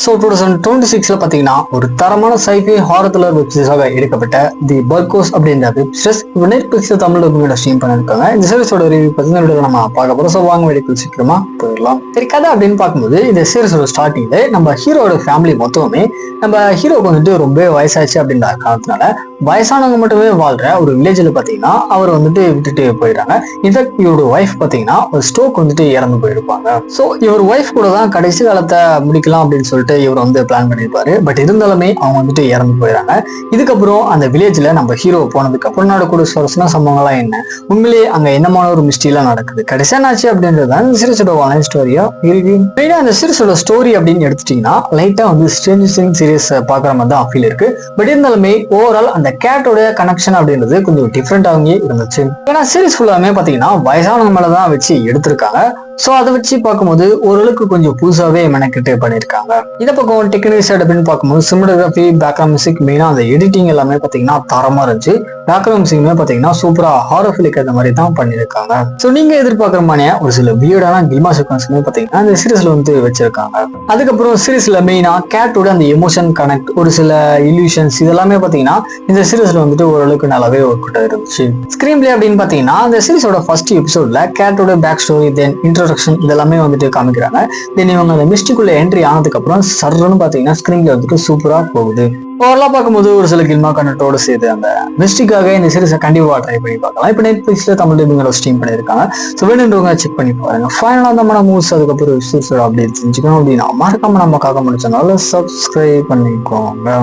So 2026 பார்த்தீங்கன்னா ஒரு தரமான சைஃபை ஹாரர் த்ரில்லர் வெப் சீரிஸாக எடுக்கப்பட்ட தி பர்கோஸ் அப்படின்ற வெப் சீரிஸ் நெட்ஃபிளிக்ஸ் தமிழ் டப்பிங்கோட ஸ்ட்ரீம் பண்ணிருக்காங்க. இந்த சீரிஸோட ரிவ்யூ பார்த்தீங்கன்னா நம்ம பார்க்க போறோம். ஸோ வாங்க வீடியோக்குள் சீக்கிரமா போயிடலாம். சரி, கதை அப்படின்னு பார்க்கும்போது இந்த சீரிஸோட ஸ்டார்டிங்ல நம்ம ஹீரோட ஃபேமிலி மொத்தமே நம்ம ஹீரோக்கு வந்துட்டு ரொம்ப வயசாச்சு அப்படின்ற காரணத்தினால வயசானவங்க மட்டுமே வாழ்ற ஒரு வில்லேஜ்ல பாத்தீங்கன்னா அவர் வந்துட்டு விட்டுட்டு போயிடுறாங்க. இன்ஃபேக்ட் இவரோட ஒய்ஃப் பாத்தீங்கன்னா ஒரு ஸ்ட்ரோக் வந்துட்டு இறந்து போயிருப்பாங்க. ஸோ இவர் ஒய்ஃப் கூட தான் கடைசி காலத்தை முடிக்கலாம் அப்படின்னு சொல்லிட்டு இவர் வந்து பிளான் பண்ணியிருப்பாரு. பட் இருந்தாலுமே அவங்க வந்துட்டு இறந்து போயிடறாங்க. இதுக்கப்புறம் அந்த வில்லேஜ்ல நம்ம ஹீரோ போனதுக்கு அப்புறம் நடக்கூடிய சுவாரஸ்யமான சம்பவங்கள்லாம் என்ன, உண்மையிலேயே அங்க என்னமான ஒரு மிஸ்டரிலாம் நடக்குது, கடைசியா என்னாச்சு அப்படின்றது அந்த சீரிஸோட ஆன்லைன் ஸ்டோரியா இருக்கு. மெயினா அந்த சீரிஸோட ஸ்டோரி அப்படின்னு எடுத்துட்டீங்கன்னா லைட்டா வந்து ஸ்ட்ரேஞ்சர் திங்ஸ் சீரிஸ் பாக்குற மாதிரி தான் ஃபீல் இருக்கு. பட் இருந்தாலுமே ஓவரால் அந்த கேட்டோட கனெக்ஷன் அப்படின்றது கொஞ்சம் டிஃப்ரெண்டாகவே இருந்துச்சு. ஏன்னா சீரிஸ் ஃபுல்லாமே பாத்தீங்கன்னா வயசானவங்க மேலதான் வச்சு எடுத்திருக்காங்க. ஸோ அதை வச்சு பார்க்கும்போது ஓரளவுக்கு கொஞ்சம் புதுசாகவே மெனக்கிட்டு பண்ணியிருக்காங்க. இதை பக்கம் டெக்னிக்கல் சைடு அப்படின்னு பார்க்கும்போது சினிமாட்டோகிராஃபி, பேக்ரவுண்ட் மியூசிக், மெயினாக அந்த எடிட்டிங் எல்லாமே பார்த்தீங்கன்னா தரமாக இருந்துச்சு. பேக்ரவுண்ட் மியூசிக்குமே பார்த்தீங்கன்னா சூப்பராக ஹாரர் ஃபீலுக்கு அந்த மாதிரி தான் பண்ணியிருக்காங்க. ஸோ நீங்கள் எதிர்பார்க்குற மாதிரியே ஒரு சில வியர்டான கில்மா சீக்வன்ஸுமே பார்த்தீங்கன்னா இந்த சீரிஸில் வந்து வச்சிருக்காங்க. அதுக்கப்புறம் சீரிஸில் மெயினாக கேட்டோட அந்த எமோஷன் கனெக்ட், ஒரு சில இல்யூஷன்ஸ் இதெல்லாமே பார்த்தீங்கன்னா இந்த சீரிஸில் வந்துட்டு ஓரளவுக்கு நல்லாவே ஒர்க் அவுட் இருந்துச்சு. ஸ்கிரீன் பிளே அப்படின்னு பார்த்தீங்கன்னா அந்த சீரிஸோட ஃபர்ஸ்ட் எபிசோட்ல கேட்டோட பேக் ஸ்டோரி, தென் இன்ட்ரோடக்ஷன் இதெல்லாமே வந்துட்டு காமிக்கிறாங்க. தென் இவங்க அந்த மிஸ்டிக்குள்ள என்ட்ரி ஆனதுக்கு அப்புறம் சர்ன்னு பாத்தீங்கன்னா ஸ்கிரீன்ல வந்துட்டு சூப்பரா போகுது. ஓவரலா பார்க்கும்போது ஒரு சில கில்மா கனெக்டோட சேர்த்து அந்த மிஸ்டிக்காக இந்த சீரிஸை கண்டிப்பா ட்ரை பண்ணி பார்க்கலாம். இப்போ நெட்ஃபிளிக்ஸ்ல தமிழ் டப்பிங்கோட ஸ்ட்ரீம் பண்ணியிருக்காங்க. ஸோ வேணுன்றவங்க செக் பண்ணி பாருங்க. ஃபைனலாக நம்ம மூவ்ஸ் அதுக்கப்புறம் சீரிஸோட அப்டேட் செஞ்சுக்கணும் அப்படின்னா மறக்காம நமக்காக முடிச்சனால சப்ஸ்கிரைப் பண்ணிக்கோங்க.